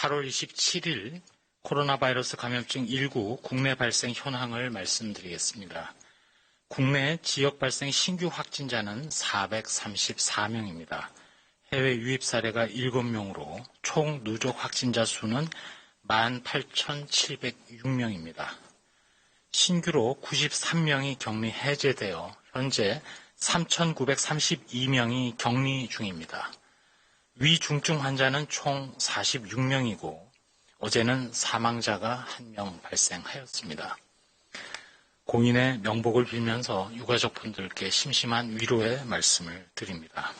8월 27일 코로나 바이러스 감염증 19 국내 발생 현황을 말씀드리겠습니다. 국내 지역 발생 신규 확진자는 434명입니다. 해외 유입 사례가 7명으로 총 누적 확진자 수는 18,706명입니다. 신규로 93명이 격리 해제되어 현재 3,932명이 격리 중입니다. 위중증 환자는 총 46명이고 어제는 사망자가 1명 발생하였습니다. 공인의 명복을 빌면서 유가족 분들께 심심한 위로의 말씀을 드립니다.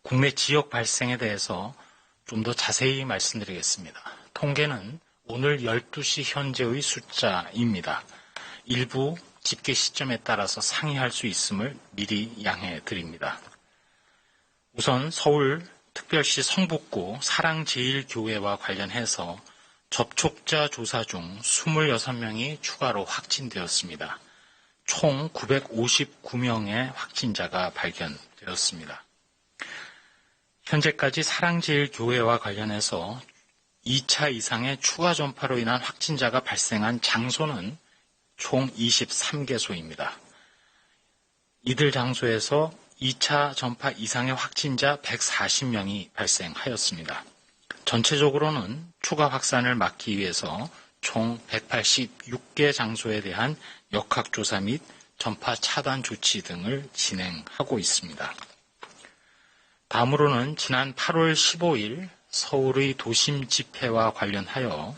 국내 지역 발생에 대해서 좀 더 자세히 말씀드리겠습니다. 통계는 오늘 12시 현재의 숫자입니다. 일부 집계 시점에 따라서 상이할 수 있음을 미리 양해해 드립니다. 우선 서울특별시 성북구 사랑제일교회와 관련해서 접촉자 조사 중 26명이 추가로 확진되었습니다. 총 959명의 확진자가 발견되었습니다. 현재까지 사랑제일교회와 관련해서 2차 이상의 추가 전파로 인한 확진자가 발생한 장소는 총 23개소입니다. 이들 장소에서 2차 전파 이상의 확진자 140명이 발생하였습니다. 전체적으로는 추가 확산을 막기 위해서 총 186개 장소에 대한 역학조사 및 전파 차단 조치 등을 진행하고 있습니다. 다음으로는 지난 8월 15일 서울의 도심 집회와 관련하여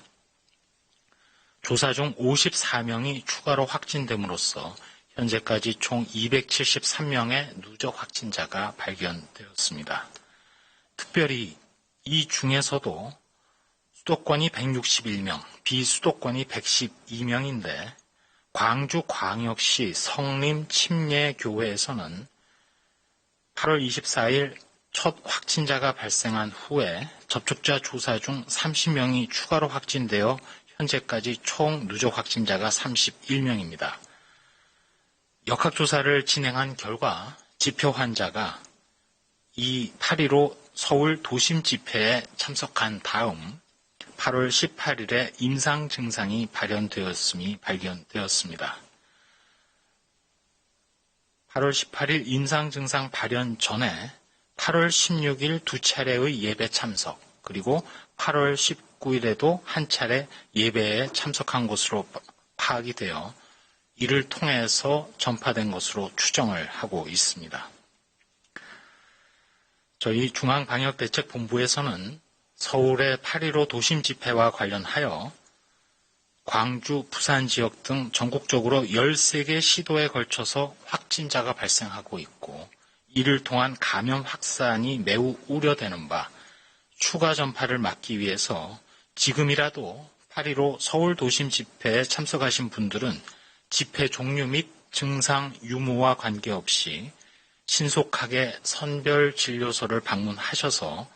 조사 중 54명이 추가로 확진됨으로써 현재까지 총 273명의 누적 확진자가 발견되었습니다. 특별히 이 중에서도 수도권이 161명, 비수도권이 112명인데 광주광역시 성림침례교회에서는 8월 24일 첫 확진자가 발생한 후에 접촉자 조사 중 30명이 추가로 확진되어 현재까지 총 누적 확진자가 31명입니다. 역학조사를 진행한 결과 지표 환자가 이 8.15 서울 도심 집회에 참석한 다음 8월 18일에 임상 증상이 발견되었음이 발견되었습니다. 8월 18일 임상 증상 발현 전에 8월 16일 두 차례의 예배 참석, 그리고 8월 19일에도 한 차례 예배에 참석한 것으로 파악이 되어 이를 통해서 전파된 것으로 추정을 하고 있습니다. 저희 중앙방역대책본부에서는 서울의 8.15 도심 집회와 관련하여 광주, 부산 지역 등 전국적으로 13개 시도에 걸쳐서 확진자가 발생하고 있고 이를 통한 감염 확산이 매우 우려되는 바 추가 전파를 막기 위해서 지금이라도 8.15 서울 도심 집회에 참석하신 분들은 집회 종류 및 증상 유무와 관계없이 신속하게 선별진료소를 방문하셔서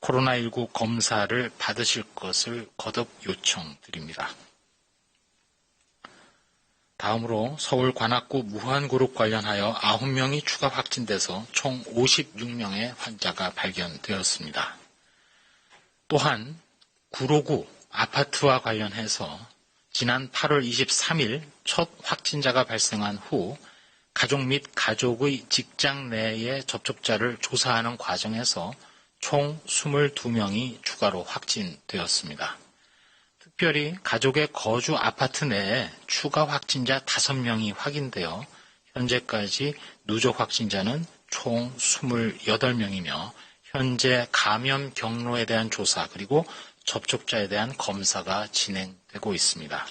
코로나19 검사를 받으실 것을 거듭 요청드립니다. 다음으로 서울 관악구 무한그룹 관련하여 9명이 추가 확진돼서 총 56명의 환자가 발견되었습니다. 또한 구로구 아파트와 관련해서 지난 8월 23일 첫 확진자가 발생한 후 가족 및 가족의 직장 내의 접촉자를 조사하는 과정에서 총 22명이 추가로 확진되었습니다. 특별히 가족의 거주 아파트 내에 추가 확진자 5명이 확인되어 현재까지 누적 확진자는 총 28명이며 현재 감염 경로에 대한 조사 그리고 접촉자에 대한 검사가 진행되고 있습니다.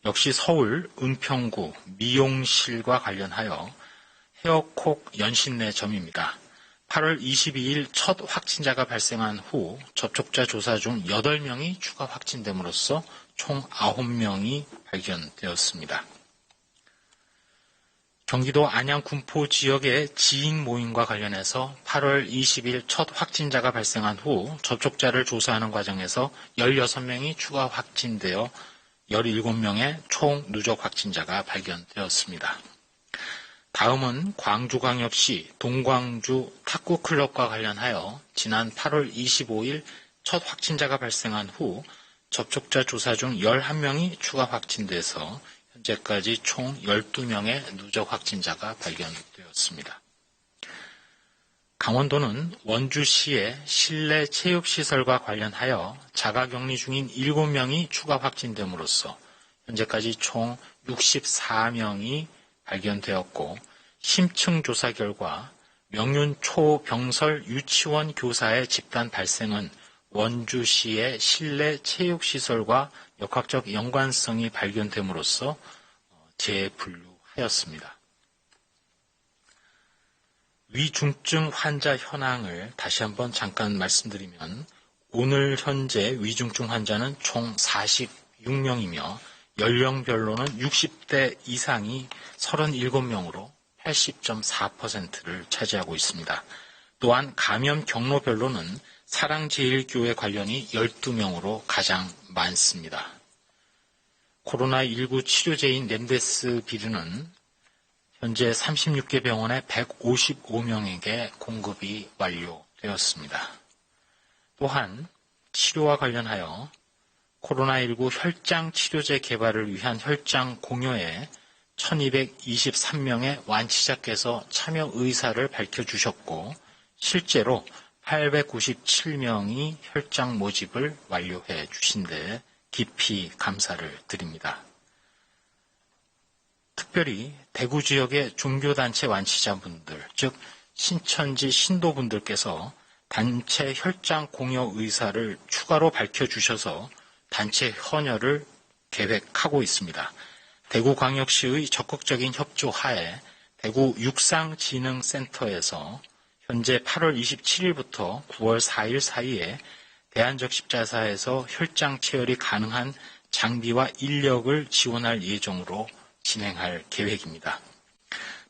역시 서울 은평구 미용실과 관련하여 헤어콕 연신내점입니다. 8월 22일 첫 확진자가 발생한 후 접촉자 조사 중 8명이 추가 확진됨으로써 총 9명이 발견되었습니다. 경기도 안양 군포 지역의 지인 모임과 관련해서 8월 20일 첫 확진자가 발생한 후 접촉자를 조사하는 과정에서 16명이 추가 확진되어 17명의 총 누적 확진자가 발견되었습니다. 다음은 광주광역시 동광주 탁구클럽과 관련하여 지난 8월 25일 첫 확진자가 발생한 후 접촉자 조사 중 11명이 추가 확진돼서 현재까지 총 12명의 누적 확진자가 발견되었습니다. 강원도는 원주시의 실내 체육시설과 관련하여 자가격리 중인 7명이 추가 확진됨으로써 현재까지 총 64명이 발견되었고 심층 조사 결과 명륜 초병설 유치원 교사의 집단 발생은 원주시의 실내 체육시설과 역학적 연관성이 발견됨으로써 재분류하였습니다. 위중증 환자 현황을 다시 한번 잠깐 말씀드리면 오늘 현재 위중증 환자는 총 46명이며 연령별로는 60대 이상이 37명으로 80.4%를 차지하고 있습니다. 또한 감염 경로별로는 사랑제일교회 관련이 12명으로 가장 많습니다. 코로나19 치료제인 렘데스비르는 현재 36개 병원에 155명에게 공급이 완료되었습니다. 또한 치료와 관련하여 코로나19 혈장 치료제 개발을 위한 혈장 공여에 1223명의 완치자께서 참여 의사를 밝혀주셨고 실제로 897명이 혈장 모집을 완료해 주신 데 깊이 감사를 드립니다. 특별히 대구 지역의 종교단체 완치자분들, 즉 신천지 신도분들께서 단체 혈장 공여 의사를 추가로 밝혀주셔서 단체 헌혈을 계획하고 있습니다. 대구광역시의 적극적인 협조 하에 대구 육상진흥센터에서 현재 8월 27일부터 9월 4일 사이에 대한적십자사에서 혈장 체열이 가능한 장비와 인력을 지원할 예정으로 진행할 계획입니다.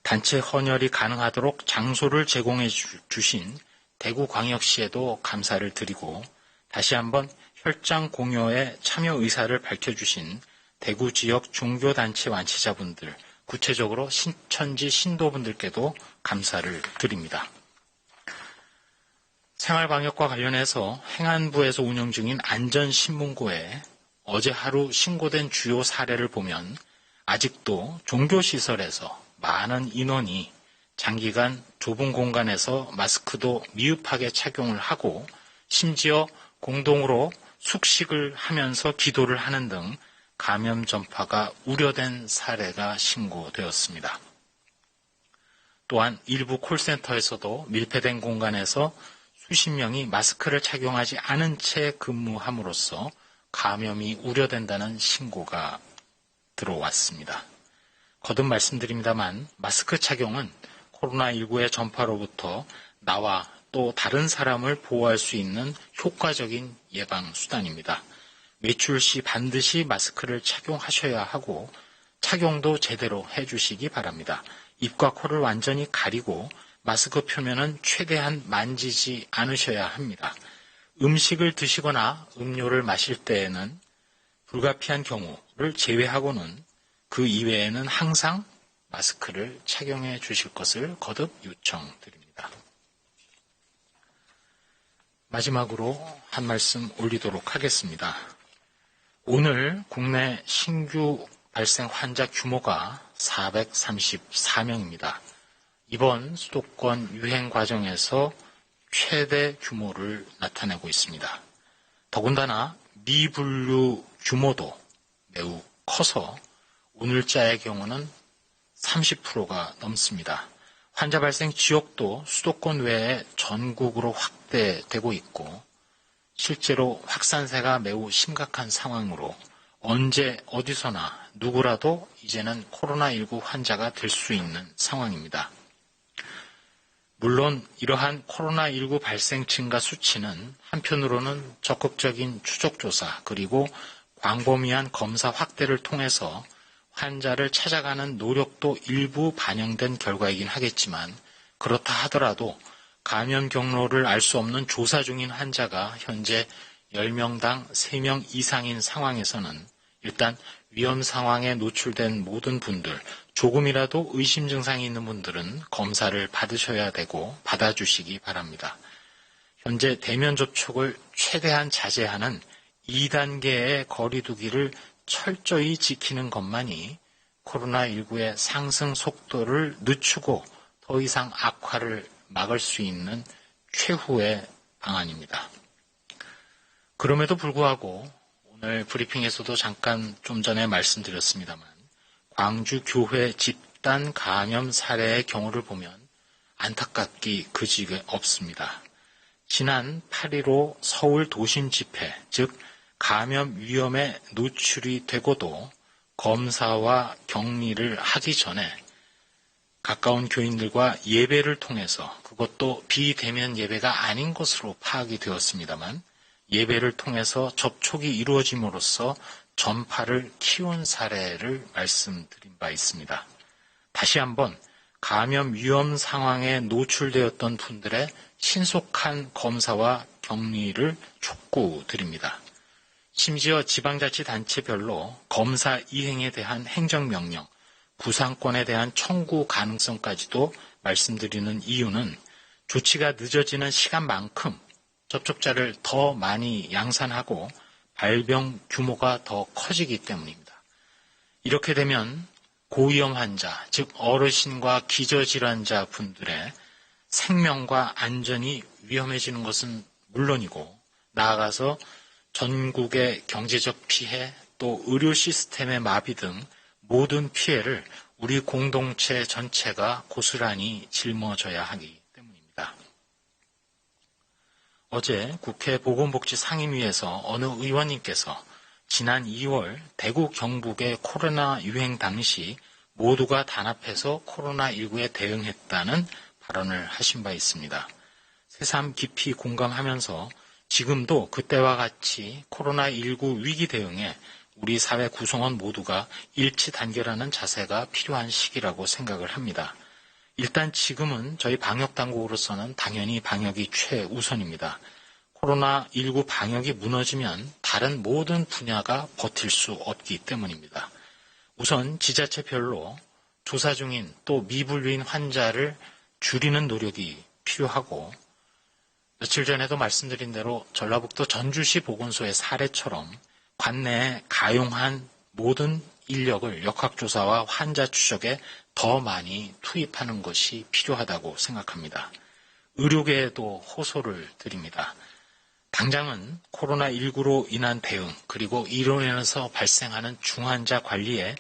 단체 헌혈이 가능하도록 장소를 제공해 주신 대구광역시에도 감사를 드리고 다시 한번 혈장 공여에 참여 의사를 밝혀주신 대구 지역 종교단체 완치자분들, 구체적으로 신천지 신도분들께도 감사를 드립니다. 생활방역과 관련해서 행안부에서 운영 중인 안전신문고에 어제 하루 신고된 주요 사례를 보면 아직도 종교시설에서 많은 인원이 장기간 좁은 공간에서 마스크도 미흡하게 착용을 하고 심지어 공동으로 숙식을 하면서 기도를 하는 등 감염 전파가 우려된 사례가 신고되었습니다. 또한 일부 콜센터에서도 밀폐된 공간에서 수십 명이 마스크를 착용하지 않은 채 근무함으로써 감염이 우려된다는 신고가 들어왔습니다. 거듭 말씀드립니다만 마스크 착용은 코로나19의 전파로부터 나와 또 다른 사람을 보호할 수 있는 효과적인 예방수단입니다. 외출 시 반드시 마스크를 착용하셔야 하고 착용도 제대로 해주시기 바랍니다. 입과 코를 완전히 가리고 마스크 표면은 최대한 만지지 않으셔야 합니다. 음식을 드시거나 음료를 마실 때에는 불가피한 경우를 제외하고는 그 이외에는 항상 마스크를 착용해 주실 것을 거듭 요청드립니다. 마지막으로 한 말씀 올리도록 하겠습니다. 오늘 국내 신규 발생 환자 규모가 434명입니다. 이번 수도권 유행 과정에서 최대 규모를 나타내고 있습니다. 더군다나 미분류 규모도 매우 커서 오늘자의 경우는 30%가 넘습니다. 환자 발생 지역도 수도권 외에 전국으로 확대되고 있고 실제로 확산세가 매우 심각한 상황으로 언제 어디서나 누구라도 이제는 코로나19 환자가 될 수 있는 상황입니다. 물론 이러한 코로나19 발생 증가 수치는 한편으로는 적극적인 추적조사 그리고 광범위한 검사 확대를 통해서 환자를 찾아가는 노력도 일부 반영된 결과이긴 하겠지만 그렇다 하더라도 감염 경로를 알 수 없는 조사 중인 환자가 현재 10명당 3명 이상인 상황에서는 일단 위험 상황에 노출된 모든 분들, 조금이라도 의심 증상이 있는 분들은 검사를 받으셔야 되고 받아주시기 바랍니다. 현재 대면 접촉을 최대한 자제하는 2단계의 거리 두기를 철저히 지키는 것만이 코로나19의 상승 속도를 늦추고 더 이상 악화를 막을 수 있는 최후의 방안입니다. 그럼에도 불구하고 오늘 브리핑에서도 잠깐 좀 전에 말씀드렸습니다만 광주 교회 집단 감염 사례의 경우를 보면 안타깝기 그지가 없습니다. 지난 8.15 서울 도심 집회, 즉 감염 위험에 노출이 되고도 검사와 격리를 하기 전에 가까운 교인들과 예배를 통해서, 그것도 비대면 예배가 아닌 것으로 파악이 되었습니다만 예배를 통해서 접촉이 이루어짐으로써 전파를 키운 사례를 말씀드린 바 있습니다. 다시 한번 감염 위험 상황에 노출되었던 분들의 신속한 검사와 격리를 촉구드립니다. 심지어 지방자치단체별로 검사 이행에 대한 행정명령, 구상권에 대한 청구 가능성까지도 말씀드리는 이유는 조치가 늦어지는 시간만큼 접촉자를 더 많이 양산하고 발병 규모가 더 커지기 때문입니다. 이렇게 되면 고위험 환자, 즉 어르신과 기저질환자 분들의 생명과 안전이 위험해지는 것은 물론이고 나아가서 전국의 경제적 피해 또 의료 시스템의 마비 등 모든 피해를 우리 공동체 전체가 고스란히 짊어져야 하기 때문입니다. 어제 국회 보건복지상임위에서 어느 의원님께서 지난 2월 대구 경북의 코로나 유행 당시 모두가 단합해서 코로나19에 대응했다는 발언을 하신 바 있습니다. 새삼 깊이 공감하면서 지금도 그때와 같이 코로나19 위기 대응에 우리 사회 구성원 모두가 일치 단결하는 자세가 필요한 시기라고 생각을 합니다. 일단 지금은 저희 방역당국으로서는 당연히 방역이 최우선입니다. 코로나19 방역이 무너지면 다른 모든 분야가 버틸 수 없기 때문입니다. 우선 지자체별로 조사 중인 또 미분류인 환자를 줄이는 노력이 필요하고 며칠 전에도 말씀드린 대로 전라북도 전주시 보건소의 사례처럼 관내에 가용한 모든 인력을 역학조사와 환자 추적에 더 많이 투입하는 것이 필요하다고 생각합니다. 의료계에도 호소를 드립니다. 당장은 코로나19로 인한 대응 그리고 이로 인해서 발생하는 중환자 관리에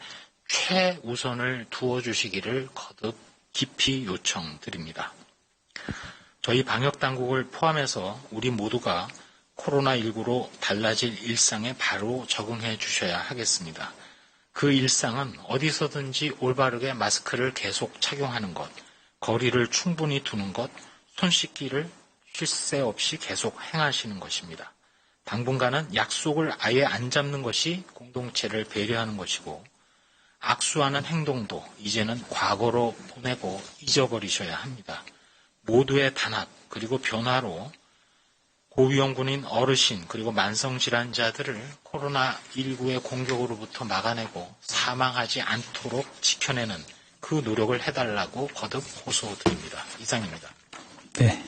최우선을 두어주시기를 거듭 깊이 요청드립니다. 저희 방역당국을 포함해서 우리 모두가 코로나19로 달라질 일상에 바로 적응해 주셔야 하겠습니다. 그 일상은 어디서든지 올바르게 마스크를 계속 착용하는 것, 거리를 충분히 두는 것, 손 씻기를 쉴 새 없이 계속 행하시는 것입니다. 당분간은 약속을 아예 안 잡는 것이 공동체를 배려하는 것이고 악수하는 행동도 이제는 과거로 보내고 잊어버리셔야 합니다. 모두의 단합 그리고 변화로 고위험군인 어르신 그리고 만성질환자들을 코로나19의 공격으로부터 막아내고 사망하지 않도록 지켜내는 그 노력을 해달라고 거듭 호소드립니다. 이상입니다. 네.